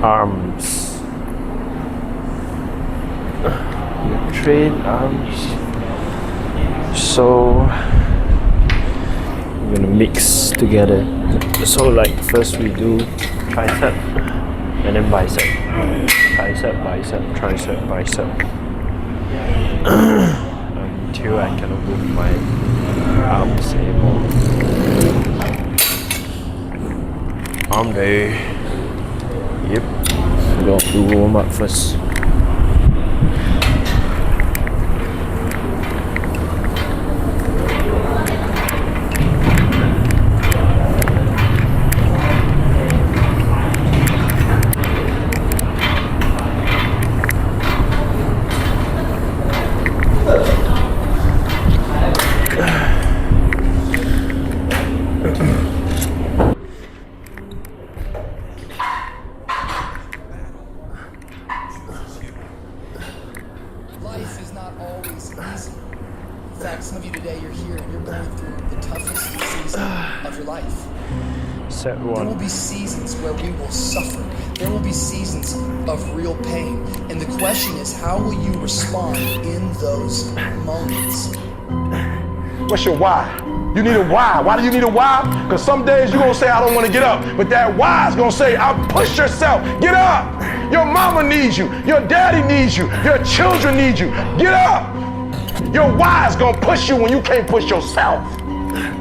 arms. Train arms. So I'm gonna mix together. So like first we do tricep and then bicep. Tricep, bicep, tricep, bicep. Until I cannot move my arms anymore. Arm day. Yep. We're gonna do warm up first. Life is not always easy. In fact, some of you today, you're here and you're going through the toughest season of your life. Set There will one. be seasons where we will suffer. There will be seasons of real pain. And the question is, how will you respond in those moments? What's your why? You need a why. Why do you need a why? Because some days you're going to say, I don't want to get up. But that why is going to say, push yourself. Get up. Your mama needs you. Your daddy needs you. Your children need you. Get up. Your why is going to push you when you can't push yourself.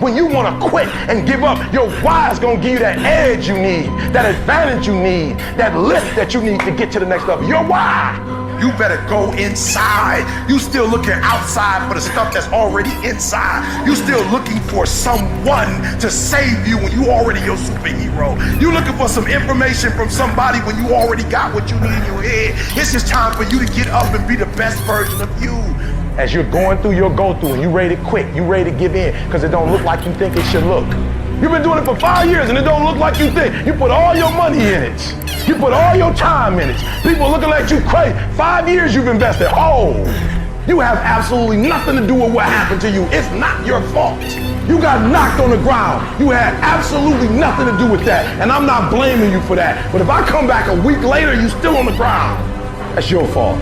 When you want to quit and give up, your why is going to give you that edge you need, that advantage you need, that lift that you need to get to the next level. Your why. You better go inside. You still looking outside for the stuff that's already inside. You still looking for someone to save you when you already your superhero. You looking for some information from somebody when you already got what you need in your head. It's just time for you to get up and be the best version of you. As you're going through your go-through and you ready to quit, you ready to give in because it don't look like you think it should look. You've been doing it for 5 years and it don't look like you think. You put all your money in it. You put all your time in it. People looking at you crazy. 5 years you've invested. Oh, you have absolutely nothing to do with what happened to you. It's not your fault. You got knocked on the ground. You had absolutely nothing to do with that. And I'm not blaming you for that. But if I come back a week later, you still on the ground. That's your fault.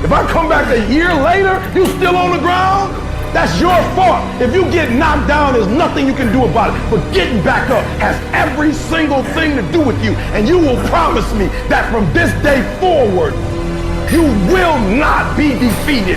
If I come back a year later, you still on the ground, that's your fault. If you get knocked down, there's nothing you can do about it. But getting back up has every single thing to do with you. And you will promise me that from this day forward, you will not be defeated.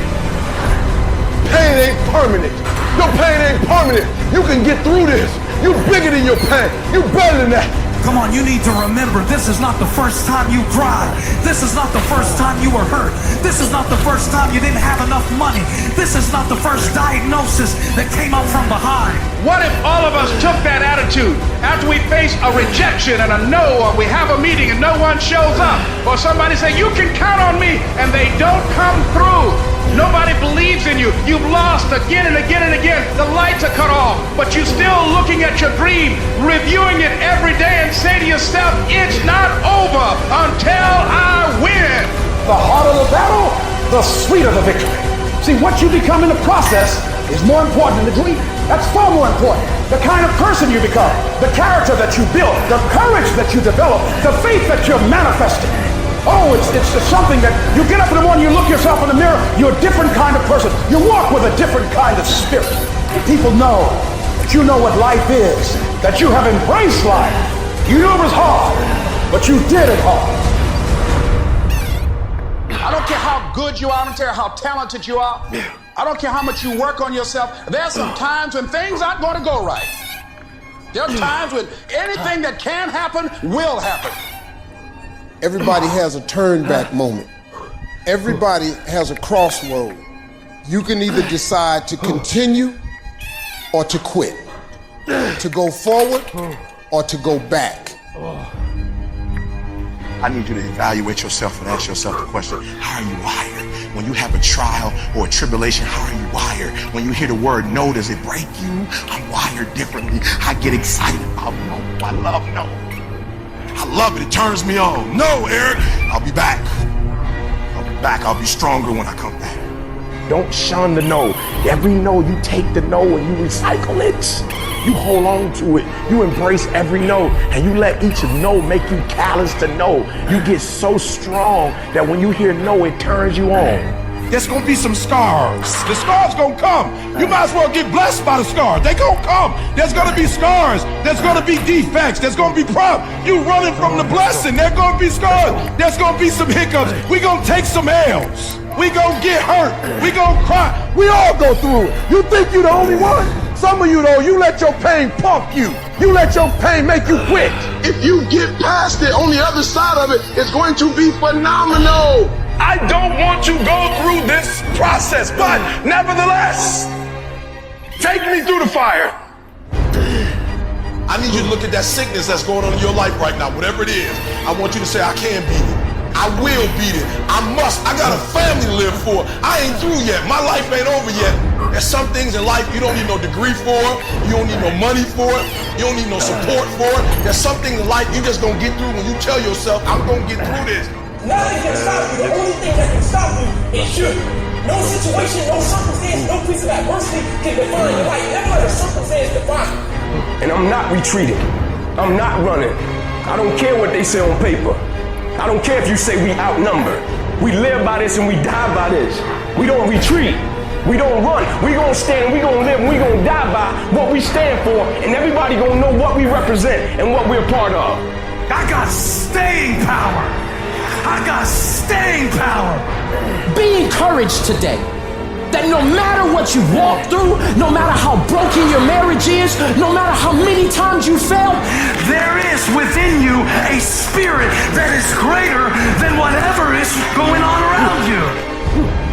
Pain ain't permanent. Your pain ain't permanent. You can get through this. You bigger than your pain. You better than that. Come on, you need to remember, this is not the first time you cried. This is not the first time you were hurt. This is not the first time you didn't have enough money. This is not the first diagnosis that came up from behind. What if all of us took that attitude after we face a rejection and a no, or we have a meeting and no one shows up, or somebody say, you can count on me, and they don't come through. Nobody believes in you. You've lost again and again and again. The lights are cut off, but you're still looking at your dream, reviewing it every day, and say to yourself, it's not over until I win. The harder the battle, the sweeter the victory. See, what you become in the process is more important than the dream. That's far more important. The kind of person you become, the character that you build, the courage that you develop, the faith that you're manifesting. Oh, it's something that you get up in the morning, you look yourself in the mirror, you're a different kind of person. You walk with a different kind of spirit. People know that you know what life is, that you have embraced life. You knew it was hard, but you did it hard. I don't care how good you are, I don't care how talented you are. I don't care how much you work on yourself. There are some times when things aren't going to go right. There are times when anything that can happen will happen. Everybody has a turn back moment. Everybody has a crossroad. You can either decide to continue or to quit, to go forward or to go back. I need you to evaluate yourself and ask yourself the question, how are you wired? When you have a trial or a tribulation, how are you wired? When you hear the word no, does it break you? I'm wired differently. I get excited about no. I love no. I love it. It turns me on. No, Eric, I'll be back. I'll be back. I'll be stronger when I come back. Don't shun the no. Every no, you take the no and you recycle it. You hold on to it. You embrace every no, and you let each no make you callous to no. You get so strong that when you hear no, it turns you on. There's gonna be some scars. The scars gonna come. You might as well get blessed by the scars. They gonna come. There's gonna be scars. There's gonna be defects. There's gonna be problems. You running from the blessing. There's gonna be scars. There's gonna be some hiccups. We gonna take some L's. We gonna get hurt. We gonna cry. We all go through it. You think you the only one? Some of you though, you let your pain pump you. You let your pain make you quit. If you get past it, on the other side of it, it's going to be phenomenal. I don't want to go through this process, but nevertheless, take me through the fire. I need you to look at that sickness that's going on in your life right now, whatever it is. I want you to say, I can beat it. I will beat it. I must. I got a family to live for. I ain't through yet. My life ain't over yet. There's some things in life you don't need no degree for. You don't need no money for it. You don't need no support for it. There's some things in life you just gonna get through when you tell yourself, I'm gonna get through this. Nothing can stop you. The only thing that can stop you is you. No situation, no circumstance, no piece of adversity can define your life. Never let a circumstance define you. And I'm not retreating. I'm not running. I don't care what they say on paper. I don't care if you say we outnumbered. We live by this and we die by this. We don't retreat. We don't run. We gonna stand, we gonna live, and we gonna die by what we stand for, and everybody gonna know what we represent and what we're a part of. I got staying power. I got staying power. Be encouraged today that no matter what you walk through, no matter how broken your marriage is, no matter how many times you failed, there is within you a spirit that is greater than whatever is going on around you.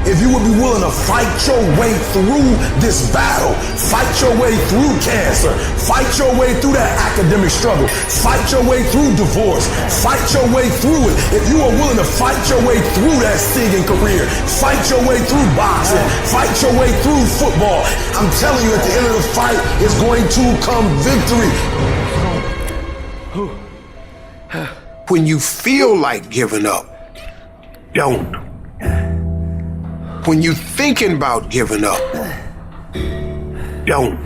If you would be willing to fight your way through this battle, fight your way through cancer, fight your way through that academic struggle, fight your way through divorce, fight your way through it. If you are willing to fight your way through that singing career, fight your way through boxing, fight your way through football, I'm telling you, at the end of the fight is going to come victory. When you feel like giving up, don't. When you thinking about giving up, don't.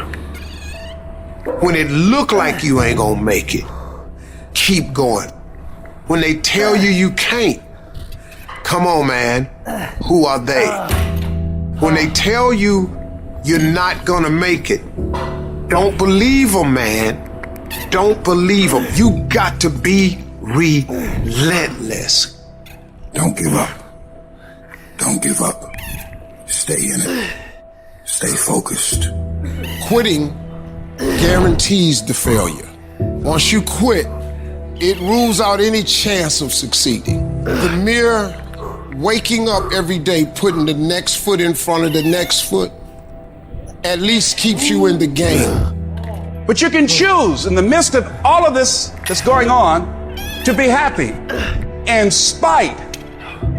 When it look like you ain't gonna make it, keep going. When they tell you you can't, come on, man, who are they? When they tell you you're not gonna make it, don't believe them, man. Don't believe them. You got to be relentless. Don't give up. Don't give up. Stay in it. Stay focused. Quitting guarantees the failure. Once you quit, it rules out any chance of succeeding. The mere waking up every day, putting the next foot in front of the next foot, at least keeps you in the game. But you can choose in the midst of all of this that's going on to be happy in spite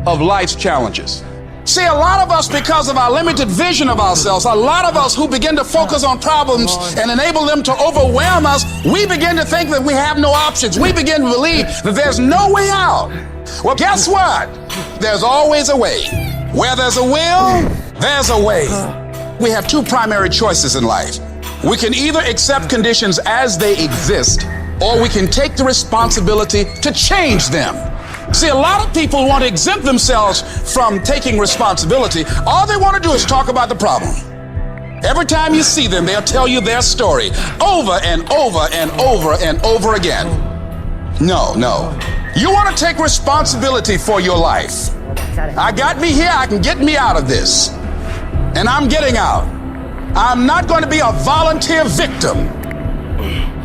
of life's challenges. See, a lot of us, because of our limited vision of ourselves, a lot of us who begin to focus on problems and enable them to overwhelm us, we begin to think that we have no options. We begin to believe that there's no way out. Well, guess what? There's always a way. Where there's a will, there's a way. We have two primary choices in life. We can either accept conditions as they exist, or we can take the responsibility to change them. See, a lot of people want to exempt themselves from taking responsibility. All they want to do is talk about the problem. Every time you see them, they'll tell you their story over and over and over and over again. No. You want to take responsibility for your life. I got me here, I can get me out of this. And I'm getting out. I'm not going to be a volunteer victim.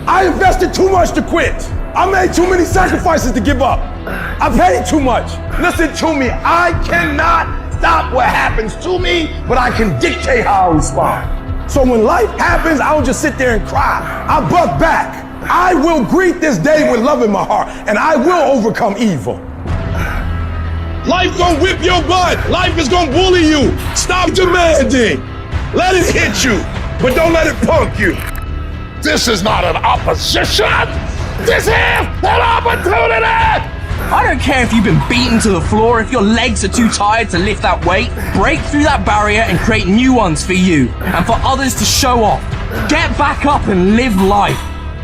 I invested too much to quit. I made too many sacrifices to give up. I paid too much. Listen to me. I cannot stop what happens to me, but I can dictate how I respond. So when life happens, I don't just sit there and cry. I buck back. I will greet this day with love in my heart, and I will overcome evil. Life gonna whip your butt. Life is gonna bully you. Stop demanding. Let it hit you, but don't let it punk you. This is not an opposition. This is an opportunity. I done don't care if you've been beaten to the floor, if your legs are too tired to lift that weight, break through that barrier and create new ones for you and for others to show off. Get back up and live life.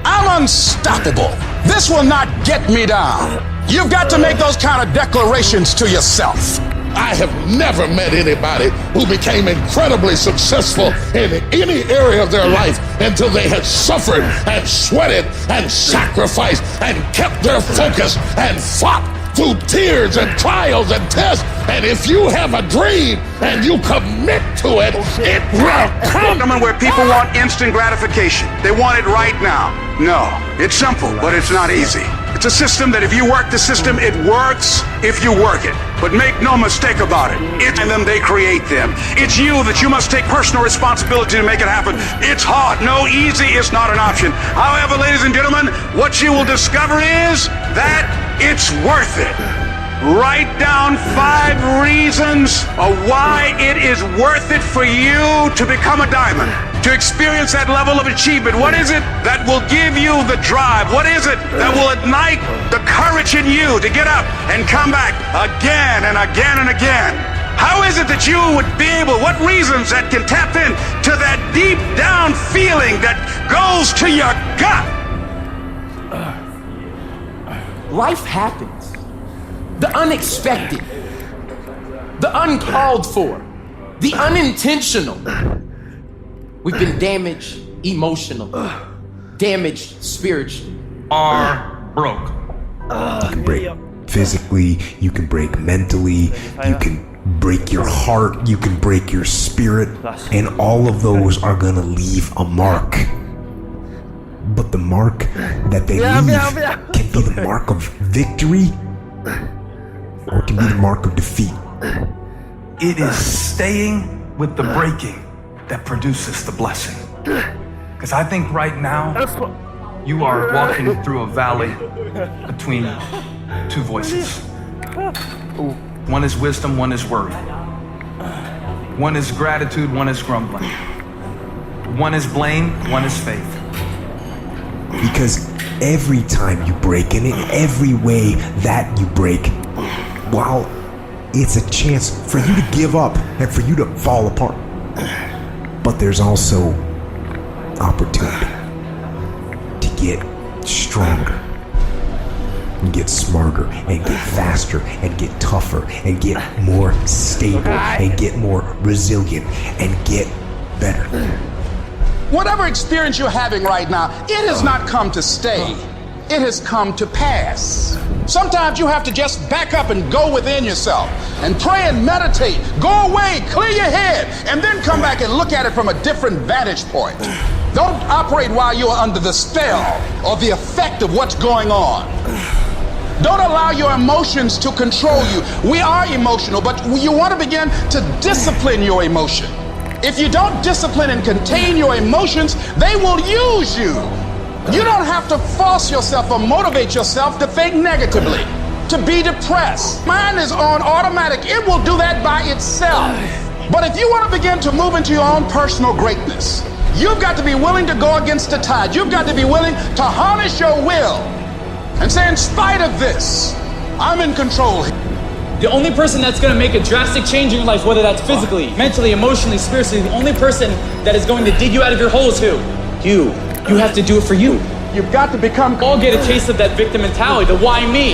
I'm unstoppable. This will not get me down. You've got to make those kind of declarations to yourself. I have never met anybody who became incredibly successful in any area of their life until they had suffered and sweated and sacrificed and kept their focus and fought through tears and trials and tests. And if you have a dream and you commit to it, it will come. Where people want instant gratification. They want it right now. No, it's simple, but it's not easy. It's a system that if you work the system, it works if you work it. But make no mistake about it. It's in them, they create them. It's you that you must take personal responsibility to make it happen. It's hard. No, easy is not an option. However, ladies and gentlemen, what you will discover is that it's worth it. Write down 5 reasons of why it is worth it for you to become a diamond, to experience that level of achievement. What is it that will give you the drive? What is it that will ignite the courage in you to get up and come back again and again and again? How is it that you would be able, what reasons that can tap in to that deep down feeling that goes to your gut? Life happens. The unexpected, the uncalled for, the unintentional. We've been damaged emotionally, damaged spiritually. Are broke. You can break physically, you can break mentally, you can break your heart, you can break your spirit, and all of those are gonna leave a mark. But the mark that they leave can be the mark of victory, or it can be the mark of defeat. It is staying with the breaking that produces the blessing. Because I think right now, you are walking through a valley between 2 voices. One is wisdom, one is worry. One is gratitude, one is grumbling. One is blame, one is faith. Because every time you break, and in every way that you break, while it's a chance for you to give up and for you to fall apart, but there's also opportunity to get stronger and get smarter and get faster and get tougher and get more stable and get more resilient and get better. Whatever experience you're having right now, it has not come to stay. It has come to pass. Sometimes you have to just back up and go within yourself and pray and meditate. Go away, clear your head, and then come back and look at it from a different vantage point. Don't operate while you're under the spell or the effect of what's going on. Don't allow your emotions to control you. We are emotional, but you want to begin to discipline your emotion. If you don't discipline and contain your emotions, they will use you. You don't have to force yourself or motivate yourself to think negatively, to be depressed. Mine is on automatic. It will do that by itself. But if you want to begin to move into your own personal greatness, you've got to be willing to go against the tide. You've got to be willing to harness your will and say, in spite of this, I'm in control. The only person that's going to make a drastic change in your life, whether that's physically, mentally, emotionally, spiritually, the only person that is going to dig you out of your hole is who? You. You have to do it for you. You've got to become... All get a taste of that victim mentality, the why me.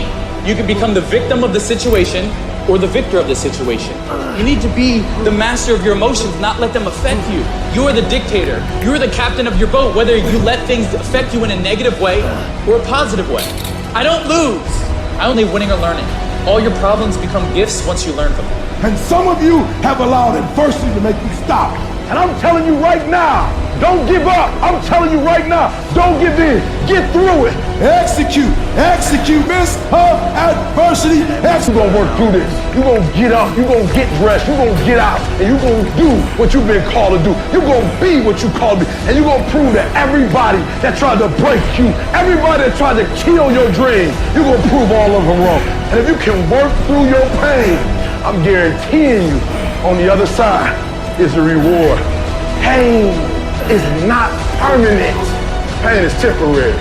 You can become the victim of the situation or the victor of the situation. You need to be the master of your emotions, not let them affect you. You are the dictator. You are the captain of your boat, whether you let things affect you in a negative way or a positive way. I don't lose. I only winning or learning. All your problems become gifts once you learn from them. And some of you have allowed adversity to make you stop. And I'm telling you right now, don't give up. I'm telling you right now, don't give in. Get through it. Execute midst of adversity. You're gonna work through this. You're gonna get up. You're gonna get dressed. You're gonna get out. And you're gonna do what you've been called to do. You're gonna be what you called to be. And you're gonna prove to everybody that tried to break you, everybody that tried to kill your dream, you're gonna prove all of them wrong. And if you can work through your pain, I'm guaranteeing you, on the other side is a reward. Pain is not permanent. Pain is temporary.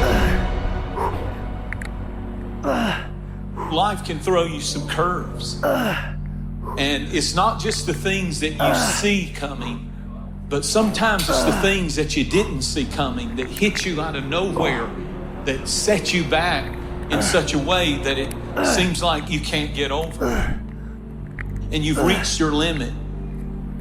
life can throw you some curves. And it's not just the things that you see coming, but sometimes it's the things that you didn't see coming that hit you out of nowhere, that set you back in such a way that it seems like you can't get over. And you've reached your limit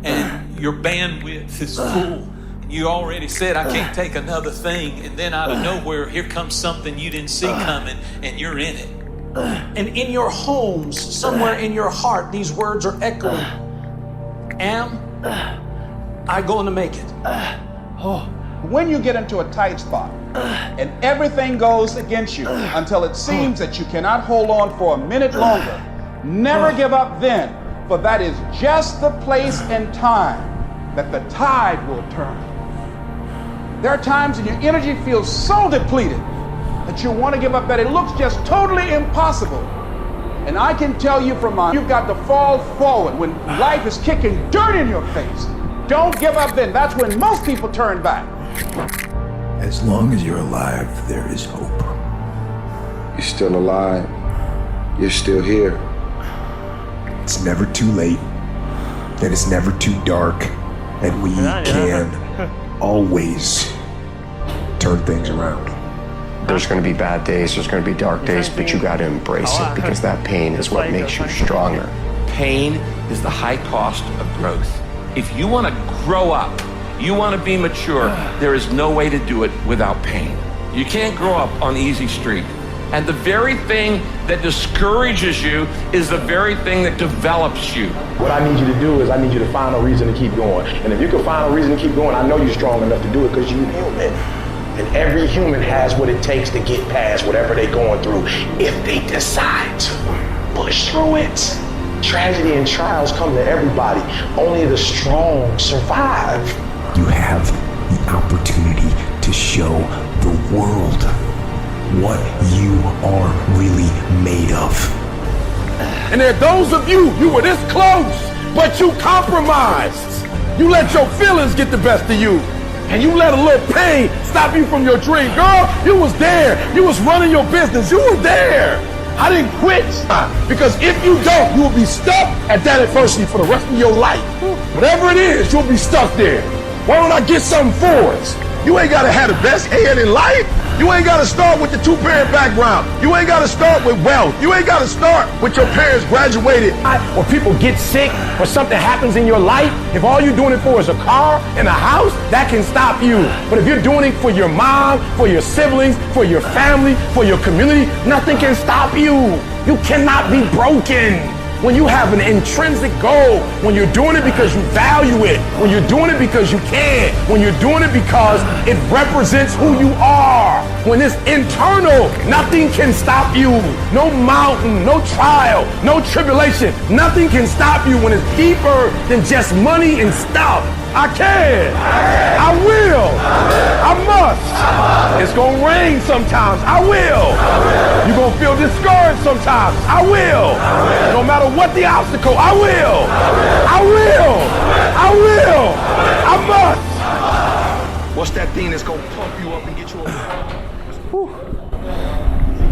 and your bandwidth is full. You already said, I can't take another thing. And then out of nowhere, here comes something you didn't see coming and you're in it. And in your homes, somewhere in your heart, these words are echoing. Am I going to make it? When you get into a tight spot and everything goes against you until it seems that you cannot hold on for a minute longer, never give up then, for that is just the place and time that the tide will turn. There are times when your energy feels so depleted that you want to give up, that it looks just totally impossible. And I can tell you you've got to fall forward when life is kicking dirt in your face. Don't give up then. That's when most people turn back. As long as you're alive, there is hope. You're still alive. You're still here. It's never too late, and it's never too dark, and we can always turn things around. There's going to be bad days, there's going to be dark days, but you got to embrace it, because that pain is what makes you stronger. Pain is the high cost of growth. If you want to grow up, you want to be mature, there is no way to do it without pain. You can't grow up on easy street. And the very thing that discourages you is the very thing that develops you. What I need you to do is I need you to find a reason to keep going. And if you can find a reason to keep going, I know you're strong enough to do it because you're human. And every human has what it takes to get past whatever they're going through if they decide to push through it. Tragedy and trials come to everybody. Only the strong survive. You have the opportunity to show the world what you are really made of. And there are those of you were this close, but you compromised. You let your feelings get the best of you. And you let a little pain stop you from your dream. Girl, you was there. You was running your business. You were there. I didn't quit. Because if you don't, you will be stuck at that adversity for the rest of your life. Whatever it is, you'll be stuck there. Why don't I get something for us? You ain't got to have the best head in life. You ain't got to start with the two-parent background. You ain't got to start with wealth. You ain't got to start with your parents graduated. Or people get sick or something happens in your life, if all you're doing it for is a car and a house, that can stop you. But if you're doing it for your mom, for your siblings, for your family, for your community, nothing can stop you. You cannot be broken. When you have an intrinsic goal, when you're doing it because you value it, when you're doing it because you can, when you're doing it because it represents who you are, when it's internal, nothing can stop you. No mountain, no trial, no tribulation, nothing can stop you when it's deeper than just money and stuff. I can. I will. I must. It's gonna rain sometimes. I will. You're gonna feel discouraged sometimes. I will. No matter what the obstacle, I will. I will. I will. I must. What's that thing that's gonna pump you up and get you over?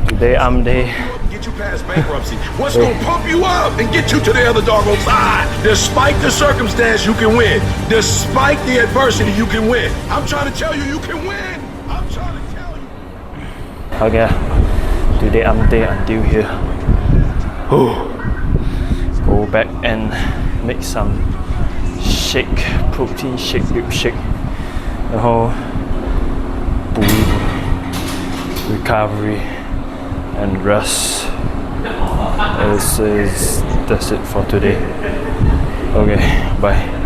Today I'm there. Get you past bankruptcy. What's gonna pump you up and get you to the other doggone side? Despite the circumstance, you can win. Despite the adversity, you can win. I'm trying to tell you, you can win. I'm trying to tell you. Okay, today I'm there until here. Go back and make some shake, protein shake, rib shake. 然后补 recovery and rest. That's it for today. Okay, bye.